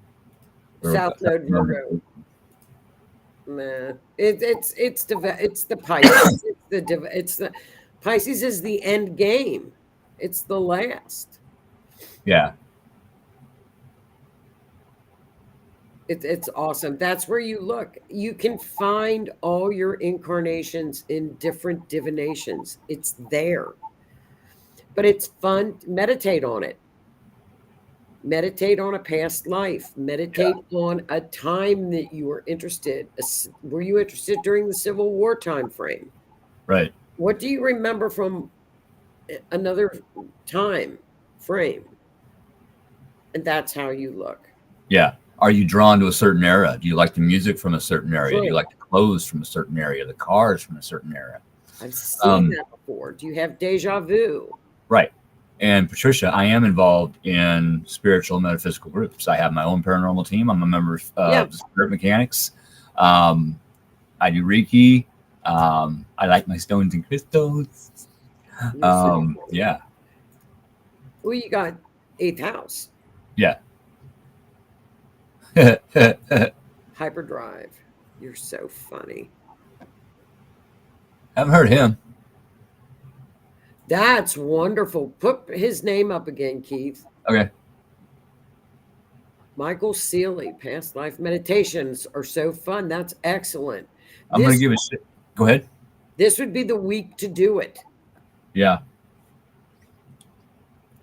South Node Virgo. Man, it's the Pisces. It's the Pisces is the end game. It's the last. Yeah. It's awesome. That's where you look. You can find all your incarnations in different divinations. It's there. But it's fun. Meditate on it. Meditate on a past life. Meditate on a time that you were interested. Were you interested during the Civil War time frame? Right. What do you remember from another time frame? And that's how you look. Yeah. Are you drawn to a certain era? Do you like the music from a certain area? Right. Do you like the clothes from a certain area? The cars from a certain era? I've seen that before. Do you have deja vu? Right. And Patricia, I am involved in spiritual and metaphysical groups. I have my own paranormal team. I'm a member of the Spirit Mechanics. I do Reiki. I like my stones and crystals. Yeah. Well, you got 8th house. Yeah. Hyperdrive. You're so funny. Haven't heard of him. That's wonderful. Put his name up again, Keith. Okay. Michael Seeley, past life meditations are so fun. That's excellent. I'm going to give it. Go ahead. This would be the week to do it. Yeah.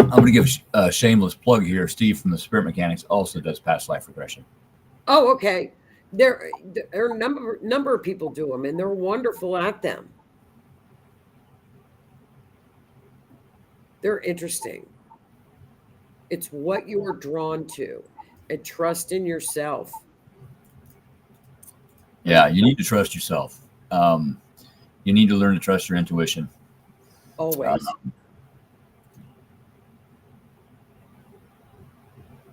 I'm going to give a shameless plug here. Steve from the Spirit Mechanics also does past life regression. Oh, okay. There are a number of people do them, and they're wonderful at them. They're interesting. It's what you are drawn to, and trust in yourself. Yeah, you need to trust yourself. You need to learn to trust your intuition. Always.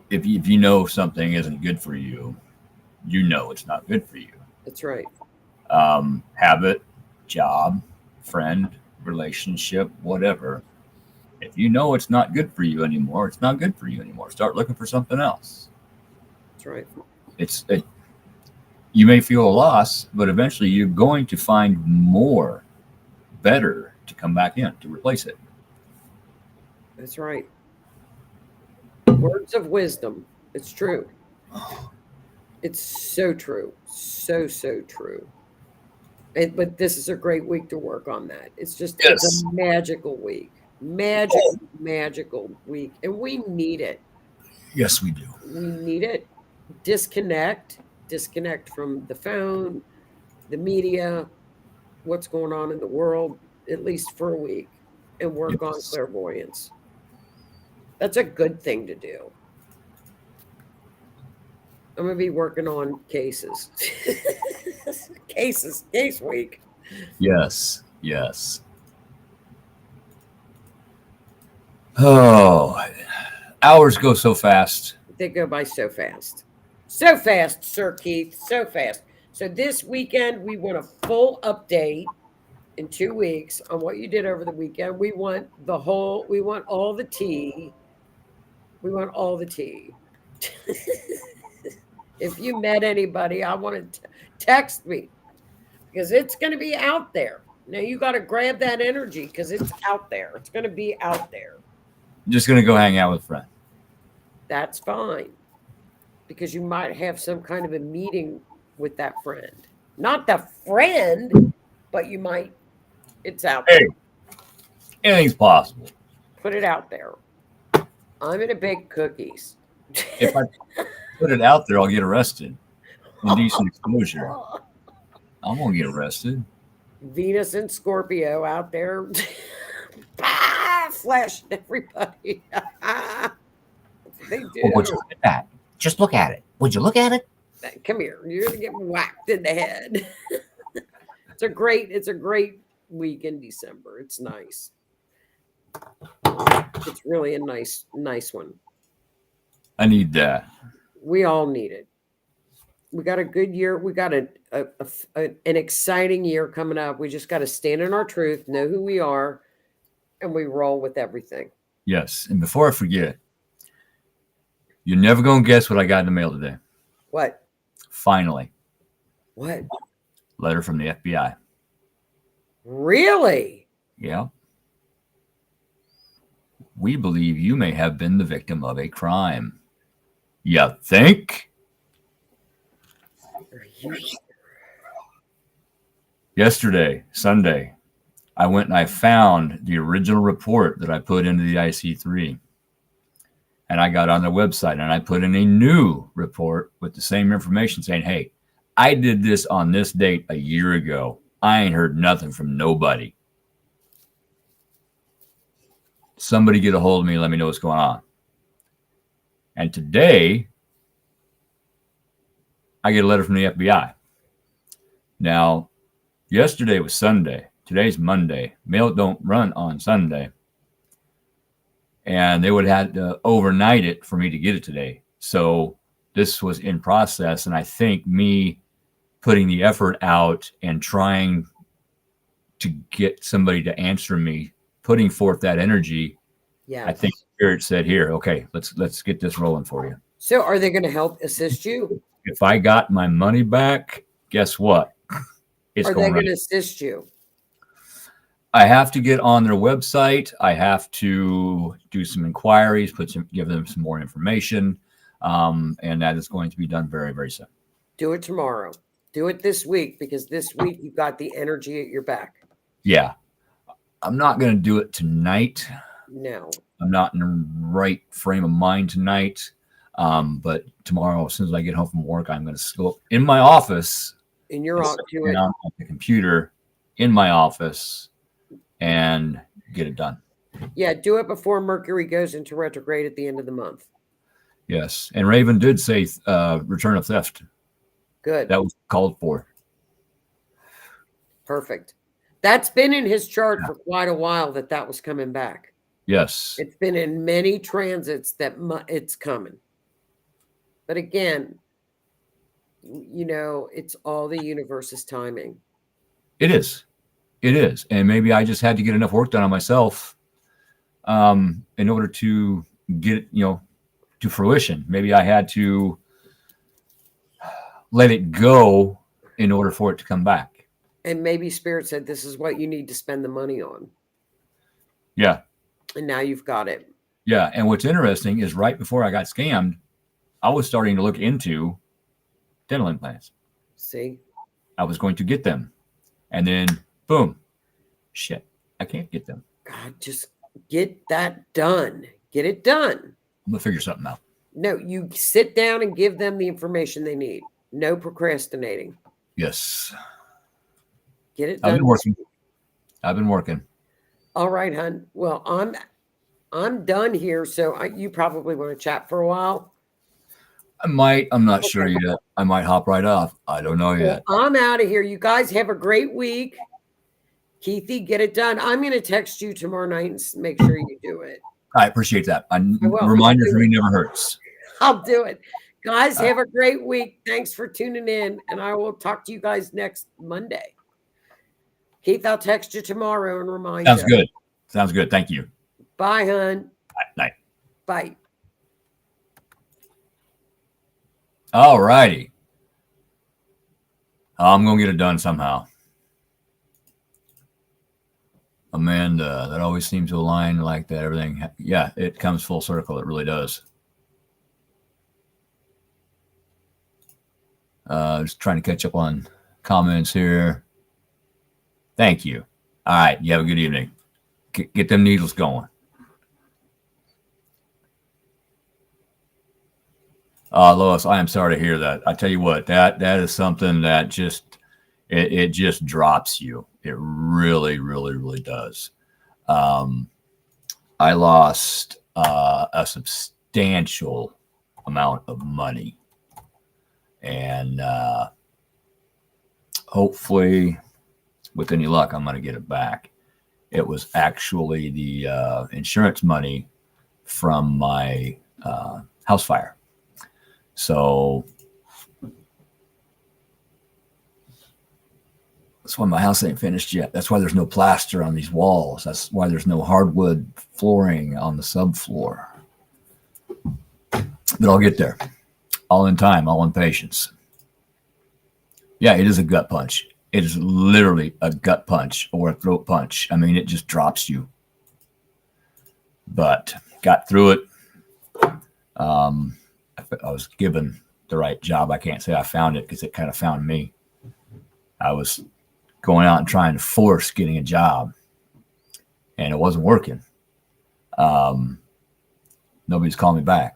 If you know something isn't good for you, you know it's not good for you. That's right. Habit, job, friend, relationship, whatever. If you know it's not good for you anymore, it's not good for you anymore. Start looking for something else. That's right. You may feel a loss, but eventually you're going to find more better to come back in to replace it. That's right. Words of wisdom. It's true. It's so true. So, so true. But this is a great week to work on that. It's a Yes. magical week. Magical, magical week. And we need it. Yes, we do. We need it. Disconnect from the phone, the media, what's going on in the world, at least for a week, and work on Yes. clairvoyance. That's a good thing to do. I'm gonna be working on cases. Case week. Yes. Yes. Oh, hours go so fast. They go by so fast. So fast, Sir Keith, so fast. So this weekend, we want a full update in 2 weeks on what you did over the weekend. We want all the tea. We want all the tea. If you met anybody, I want to text me because it's going to be out there. Now you got to grab that energy because it's out there. It's going to be out there. I'm just gonna go hang out with a friend. That's fine because you might have some kind of a meeting with that friend. Not the friend, but you might. It's out there. Hey, anything's possible. Put it out there. I'm going to bake cookies. If I put it out there, I'll get arrested. Indecent exposure. I'm gonna get arrested. Venus and Scorpio out there. Flashing everybody. They do. Oh, would you look at that? Just look at it. Would you look at it? Come here. You're gonna get whacked in the head. It's a great week in December. It's nice. It's really a nice one. I need that. We all need it. We got a good year. We got an exciting year coming up. We just got to stand in our truth, know who we are, and we roll with everything. Yes. And before I forget, you're never gonna guess what I got in the mail today. What? Finally, What? letter from the FBI. Really? Yeah. We believe you may have been the victim of a crime. You think? Are you Yesterday, Sunday, I went and I found the original report that I put into the IC3. And I got on their website and I put in a new report with the same information saying, hey, I did this on this date a year ago. I ain't heard nothing from nobody. Somebody get a hold of me and let me know what's going on. And today, I get a letter from the FBI. Now, yesterday was Sunday. Today's Monday. Mail don't run on Sunday. And they would have had to overnight it for me to get it today. So this was in process. And I think me putting the effort out and trying to get somebody to answer me, putting forth that energy, Yeah. I think Spirit said, here, okay, let's get this rolling for you. So are they going to help assist you? If I got my money back, guess what? It's Are they going going right. to assist you? I have to get on their website. I have to do some inquiries, give them some more information. And that is going to be done very, very soon. Do it tomorrow. Do it this week because this week you got the energy at your back. Yeah. I'm not going to do it tonight. No. I'm not in the right frame of mind tonight. But tomorrow, as soon as I get home from work, I'm going to go up in my office. And you're off to it. On the computer in my office and get it done. Yeah, do it before Mercury goes into retrograde at the end of the month. Yes. And Raven did say return of theft. Good. That was called for. Perfect. That's been in his chart for quite a while that was coming back. Yes. It's been in many transits that it's coming. But again, it's all the universe's timing. It is. It is. And maybe I just had to get enough work done on myself in order to get it, to fruition. Maybe I had to let it go in order for it to come back. And maybe Spirit said, this is what you need to spend the money on. Yeah. And now you've got it. Yeah. And what's interesting is right before I got scammed, I was starting to look into dental implants. See? I was going to get them. And then, boom, shit, I can't get them. God, just get that done. Get it done. I'm going to figure something out. No, you sit down and give them the information they need. No procrastinating. Yes. Get it done. I've been working. All right, hon. Well, I'm done here, so you probably want to chat for a while. I might. I'm not sure yet. I might hop right off. I don't know yet. Well, I'm out of here. You guys have a great week. Keithy, get it done. I'm going to text you tomorrow night and make sure you do it. I appreciate that. will. Reminder for me never hurts. I'll do it. Guys, have a great week. Thanks for tuning in, and I will talk to you guys next Monday. Keith, I'll text you tomorrow and remind you. Sounds good. Sounds good. Thank you. Bye, hon. Night. Bye. All righty. I'm going to get it done somehow. Amanda, that always seems to align like that. Everything. Yeah, it comes full circle. It really does. Just trying to catch up on comments here. Thank you. All right. You have a good evening. Get them needles going. Lois, I am sorry to hear that. I tell you what, that is something that just it just drops you. It really, really, really does. I lost a substantial amount of money, and hopefully, with any luck, I'm going to get it back. It was actually the insurance money from my house fire. So that's why my house ain't finished yet. That's why there's no plaster on these walls. That's why there's no hardwood flooring on the subfloor. But I'll get there. All in time, all in patience. Yeah, it is a gut punch. It is literally a gut punch or a throat punch. I mean, it just drops you. But got through it. I was given the right job. I can't say I found it because it kind of found me. I was going out and trying to force getting a job, and it wasn't working. Nobody's calling me back.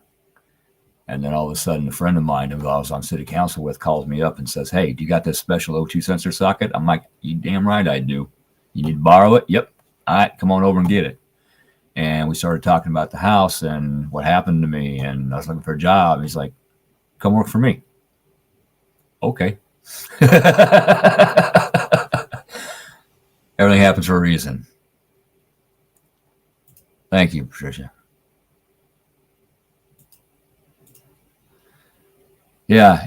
And then all of a sudden, a friend of mine who I was on city council with calls me up and says, "Hey, do you got this special O2 sensor socket?" I'm like, "You damn right I do. You need to borrow it?" "Yep." "All right, come on over and get it." And we started talking about the house and what happened to me, and I was looking for a job. He's like, "Come work for me." Okay. Everything happens for a reason. Thank you, Patricia. Yeah,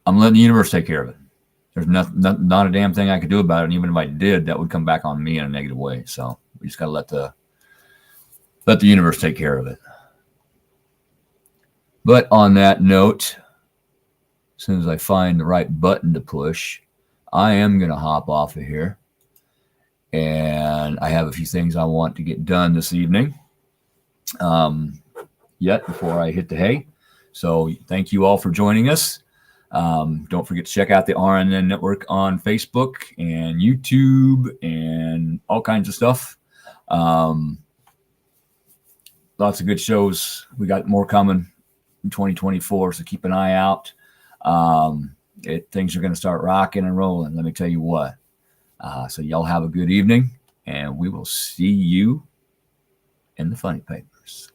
I'm letting the universe take care of it. There's not a damn thing I could do about it. And even if I did, that would come back on me in a negative way. So we just got to let the universe take care of it. But on that note, as soon as I find the right button to push, I am going to hop off of here. And I have a few things I want to get done this evening yet before I hit the hay. So thank you all for joining us. Don't forget to check out the RNN network on Facebook and YouTube and all kinds of stuff. Lots of good shows. We got more coming in 2024, so keep an eye out. Things are going to start rocking and rolling, let me tell you what. So y'all have a good evening, and we will see you in the funny papers.